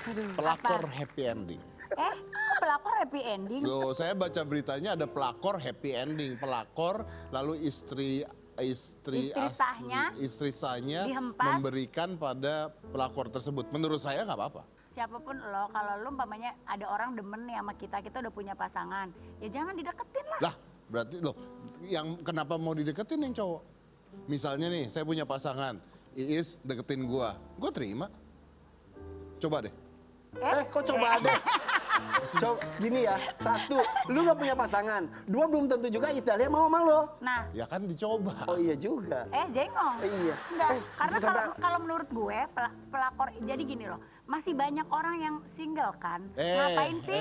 Pelakor happy ending. Kok pelakor happy ending? Loh, saya baca beritanya ada pelakor happy ending. Pelakor lalu istri sahnya dihempas. memberikan pada pelakor tersebut. Menurut saya nggak apa-apa. Siapapun lo, kalau lo umpamanya ada orang demen nih sama kita udah punya pasangan, ya jangan dideketin lah. Lah, berarti loh, yang kenapa mau dideketin yang cowok? Misalnya nih, saya punya pasangan, Iis deketin gua terima. Coba deh. Kok coba deh? Coba gini ya, satu, lu gak punya pasangan. Dua, belum tentu juga Iis Dahlia mau sama lo. Nah, Ya kan dicoba. Oh iya juga. jengong. Iya. Enggak, karena sampai- kalau menurut gue pelakor, jadi gini loh, masih banyak orang yang single kan. Eh, Ngapain sih?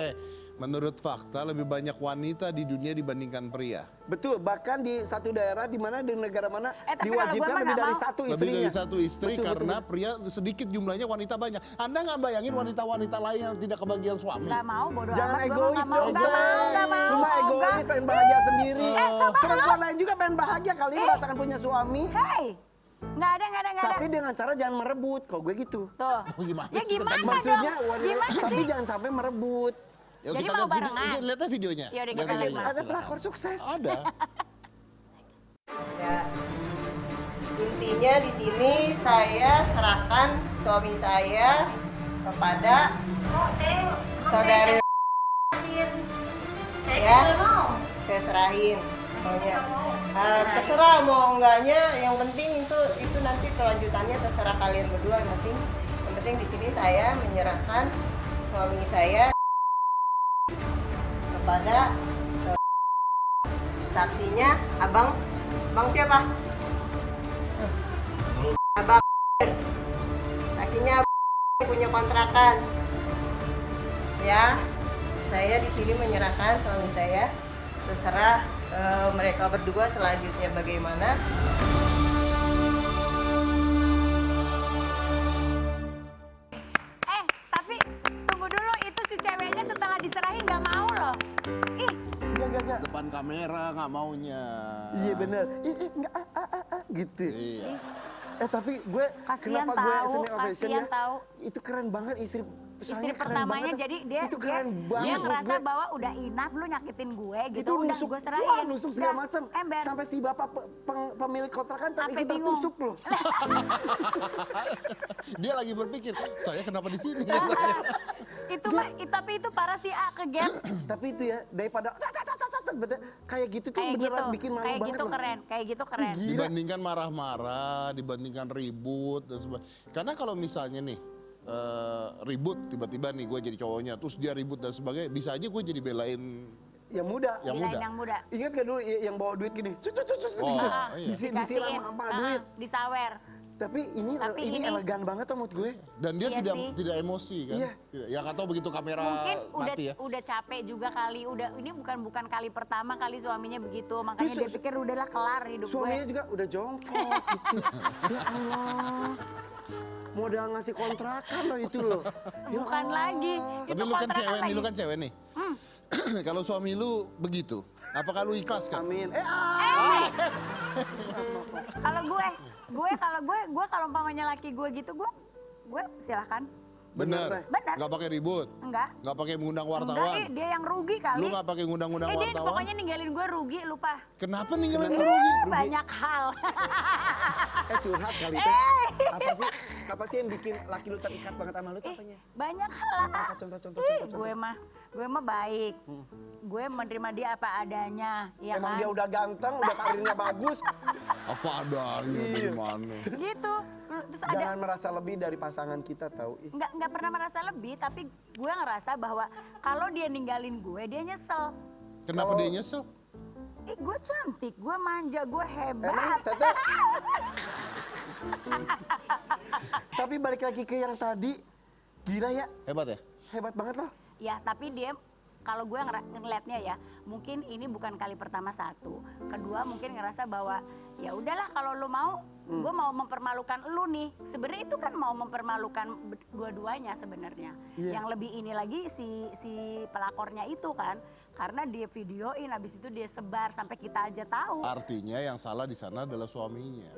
Menurut fakta lebih banyak wanita di dunia dibandingkan pria. Betul, bahkan di satu daerah di mana di negara mana Tapi diwajibkan kalau gua mah lebih nggak dari mau. satu Lebih istrinya. dari satu istri Betul, karena betul. pria sedikit jumlahnya, wanita banyak. Anda nggak bayangin wanita-wanita lain yang tidak kebagian suami? Nggak mau, bodo Jangan amat. Gua egois nggak mau, dong, nggak mau, nggak mau. Lu mah egois, nggak. pengen bahagia sendiri. coba Perempuan lain juga pengen bahagia kali merasakan punya suami. Hei, nggak ada. Tapi dengan cara jangan merebut, kalau gue gitu. Tuh. Oh, gimana Ya sih? gimana Maksudnya dong? wanita, Gimana tapi sih? jangan sampai merebut. Yuk, Jadi kita mau lihat video, barengan? lihatnya videonya. Yaudah, Lihat kita lihat, videonya, Mas. Ada silakan. pelakor sukses. Ada. Ya, intinya di sini saya serahkan suami saya kepada saudari. Ya, saya serahin maunya. Terserah mau enggaknya, yang penting itu nanti kelanjutannya terserah kalian berdua. Yang penting di sini saya menyerahkan suami saya kepada saksinya abang siapa? Abang. Saksinya punya kontrakan. Ya, saya di sini menyerahkan suami saya. Terserah mereka berdua selanjutnya bagaimana. Tapi tunggu dulu, itu si ceweknya setelah diserahin nggak mau loh. Ih, Enggak. Depan kamera nggak maunya. Iya bener. Enggak, gitu. Iya. Tapi gue, Kasian kenapa gue tahu, seni ovation kasian ya? tahu. Itu keren banget istri. istri Soalnya keren pertamanya banget. jadi dia itu keren banget dia menurut ngerasa gue. bahwa udah enough lu nyakitin gue gitu, Itu udah nusuk, gue serahin. wah nusuk segala Udah, macam. ember. Sampai si bapak pemilik kontrakan Sampai ikut bingung. tertusuk loh. Dia lagi berpikir, saya kenapa di sini? Itu mah, tapi itu parah sih ke gap. Tapi itu ya daripada betul kayak gitu tuh Kayak beneran gitu, bikin malu kayak banget gitu loh. keren, kayak gitu keren. Gila. Dibandingkan marah-marah, dibandingkan ribut dan sebagainya. Karena kalau misalnya nih ribut tiba-tiba nih gue jadi cowoknya, terus dia ribut dan sebagainya, bisa aja gue jadi belain Yang muda. yang Belain muda. yang muda. Ingat gak dulu yang bawa duit gini? Cus Oh, gitu. iya. Disiram Dikasihin, apa duit. disawer. Tapi ini elegan banget tuh menurut gue. Dan dia Iya tidak sih. tidak emosi kan? Iya. Tidak. Ya nggak tahu begitu kamera Mungkin mati ya. udah capek juga kali, ini bukan kali pertama kali suaminya begitu, makanya Terus dia pikir udahlah kelar hidup Suaminya gue. juga udah jongkok gitu. Ya Allah. Modal ngasih kontrakan loh itu loh. Ya Bukan Allah. lagi. Tapi Itu lu kan kontrakan cewek nih, lagi. lu kan cewek nih. Kalau suami lu begitu, apakah lu ikhlas kan? Amin. Kalau gue kalau umpamanya laki gue gitu, gue silahkan. Bener. Bener. Nggak pakai ribut. Enggak. Nggak pakai mengundang Enggak, wartawan. dia yang rugi kali. Lu nggak pakai ngundang-ngundang dia wartawan. pokoknya ninggalin gue rugi, lupa. Kenapa ninggalin lu rugi? Banyak hal. Curhat kali itu. Apa sih yang bikin laki lu terikat banget sama lu tuh apanya? Banyak hal. Apa contoh? Gue mah baik. Gue menerima dia apa adanya, ya Emang kan? dia udah ganteng, udah karirnya bagus. Apa adanya gimana? Gitu. Terus ada Jangan merasa lebih dari pasangan kita tahu. Ih, nggak pernah merasa lebih, tapi gue ngerasa bahwa kalau dia ninggalin gue, dia nyesel. Kenapa dia nyesel? Gue cantik, gue manja, gue emang hebat. Tete. Tapi balik lagi ke yang tadi, gila ya, Hebat ya? hebat banget loh. Ya, tapi dia kalau gue ngeliatnya ya, mungkin ini bukan kali pertama satu. Kedua mungkin ngerasa bahwa ya udahlah kalau lu mau, gue mau mempermalukan lu nih. Sebenarnya itu kan mau mempermalukan dua-duanya sebenarnya. Iya. Yang lebih ini lagi si pelakornya itu kan, karena dia videoin, habis itu dia sebar sampai kita aja tahu. Artinya yang salah di sana adalah suaminya.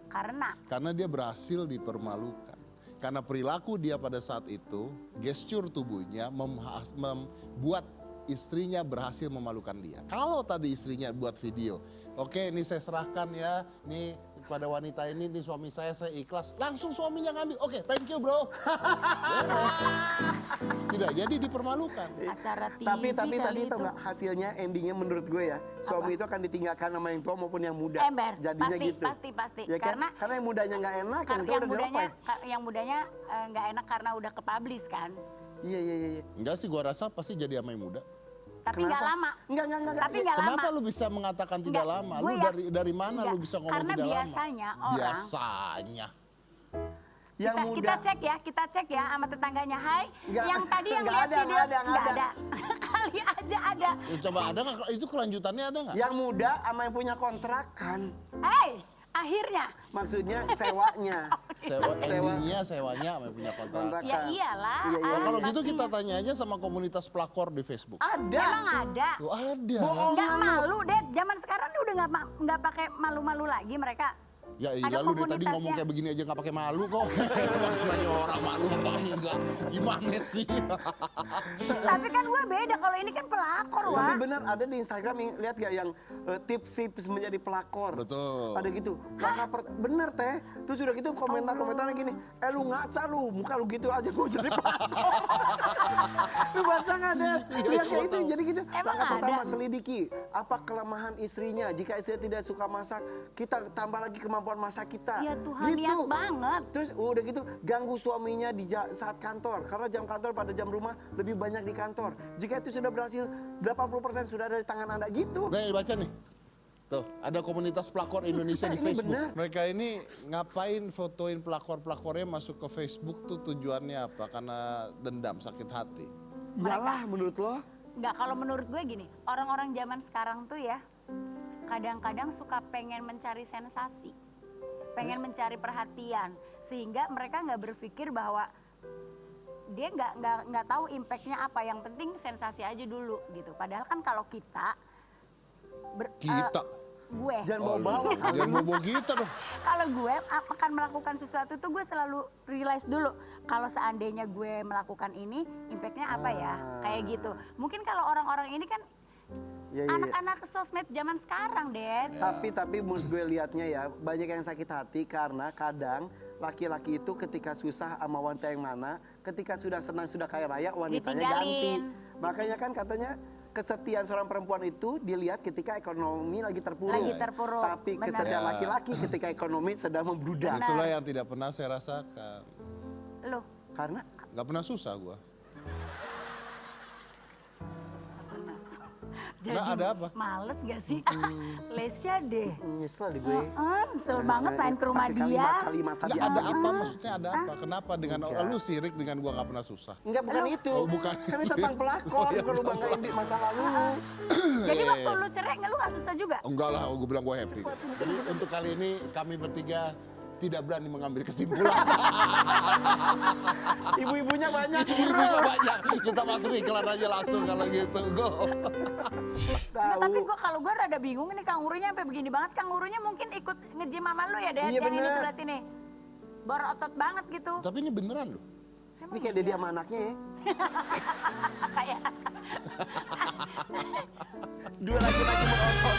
Karena Karena dia berhasil dipermalukan. Karena perilaku dia pada saat itu, gestur tubuhnya membuat istrinya berhasil memalukan dia. Kalau tadi istrinya buat video, oke ini saya serahkan ya, nih pada wanita ini, nih suami saya ikhlas. Langsung suaminya ngambil, oke thank you bro. Beres. Tidak jadi dipermalukan. Acara TV Tapi kali tadi itu. tau nggak hasilnya, endingnya menurut gue ya, suami itu akan ditinggalkan sama yang tua maupun yang muda. Ember, Jadinya pasti, gitu. pasti. Ya kan? Karena yang mudanya nggak enak, yang tua udah dilepas. yang mudanya nggak enak karena udah kepublish kan. Iya. Enggak sih, gua rasa pasti jadi ama yang muda. Tapi nggak Kenapa? lama. Enggak. Tapi nggak lama. Kenapa lu bisa mengatakan tidak Enggak, lama? gue Lu ya- dari mana enggak, lu bisa ngomong karena tidak biasanya lama? orang- Biasanya. Yang kita, muda. kita cek ya sama tetangganya. Hai, Nggak, yang tadi yang nggak lihat ada, video nggak ada. nggak ada. Kali aja ada. Ya, coba ada nggak? Itu kelanjutannya ada nggak? Yang muda sama yang punya kontrakan. Hei, akhirnya. Maksudnya sewanya. Endingnya sewanya sama yang punya kontrak. Kontrakan. Ya iyalah. Iya, iya. Nah, kalau gitu pastinya. kita tanya aja sama komunitas pelakor di Facebook. Ada. Emang ada. Tuh ada. Bohong. Nggak lu. malu, Dad. Zaman sekarang udah nggak pakai malu-malu lagi mereka. Ya Ada lalu dia tadi ngomong komunitasnya. kayak begini aja nggak pakai malu kok. Nanya orang malu apa enggak? Gimana sih? Tapi kan gue beda. Kalau ini kan pelakor, Tapi wah. benar ada di Instagram yang lihat gak yang tips-tips menjadi pelakor. Betul. Ada gitu. Bener teh. Terus udah gitu komentar-komentarnya gini. Lu ngaca lu, muka lu gitu aja mau jadi pelakor. Lu baca nggak Dad? Lihat kayak itu jadi gitu. Emang Langkah pertama ada? selidiki apa kelemahan istrinya. Jika istri tidak suka masak, kita tambah lagi kemampuan masak kita. Ya Tuhan, niat banget. Terus udah gitu ganggu suaminya di saat kantor. Karena jam kantor pada jam rumah lebih banyak di kantor. Jika itu sudah berhasil, 80% sudah ada di tangan Anda gitu. Nih baca nih. Tuh, ada komunitas pelakor Indonesia di Ini Facebook. benar. Mereka ini ngapain fotoin pelakor-pelakornya masuk ke Facebook tuh tujuannya apa? Karena dendam, sakit hati. Iyalah menurut lo. Nggak, kalau menurut gue gini, orang-orang zaman sekarang tuh ya, kadang-kadang suka pengen mencari sensasi. Pengen mencari perhatian. Sehingga mereka nggak berpikir bahwa dia nggak tahu impactnya apa. Yang penting sensasi aja dulu gitu. Padahal kan kalau kita... Kita. gue. Jangan bawa-bawa. Jangan bawa kita dong. Kalau gue akan melakukan sesuatu tuh gue selalu realize dulu. Kalau seandainya gue melakukan ini, impactnya apa ya? Kayak gitu. Mungkin kalau orang-orang ini kan Iya. anak-anak sosmed zaman sekarang, Dad. Tapi menurut gue liatnya ya banyak yang sakit hati karena kadang laki-laki itu ketika susah sama wanita yang mana, ketika sudah senang sudah kaya raya wanitanya ganti. Ditinggalin. Makanya kan katanya kesetiaan seorang perempuan itu dilihat ketika ekonomi lagi terpuruk. Lagi terpuruk, Tapi benar. kesetiaan Ya. laki-laki ketika ekonomi sedang membludak. Benar. Itulah yang tidak pernah saya rasakan. Loh, Karena Gak pernah susah gua. jadi ada apa? males gak sih? Lesya deh. nyesel deh gue. Kesel banget main ke rumah Pakai dia. Kalimat tadi Nggak ada apa maksudnya ada apa? Kenapa dengan Enggak. lu sirik dengan gua gak pernah susah? Enggak bukan itu. Oh, bukan. Kan itu tentang pelakor, Oh, iya, bukan lu tentang banggain di masa lalu lu. Jadi waktu lu cerai lu gak susah juga? Enggak lah, gue bilang gue happy. Jadi untuk kali ini kami bertiga tidak berani mengambil kesimpulan. Ibu-ibunya banyak. Bro, banyak. Kita masuk iklan aja langsung kalau gitu. Go. Nggak, tapi kalau gue rada bingung nih kangurunya sampai begini banget. Kangurunya mungkin ikut nge-gym sama lu ya, Dad? Iya, Yang ini bener. sebelah sini. Berotot banget gitu. Tapi ini beneran loh. Ini kayak dia sama anaknya ya. Kayak Dua laki-laki berotot.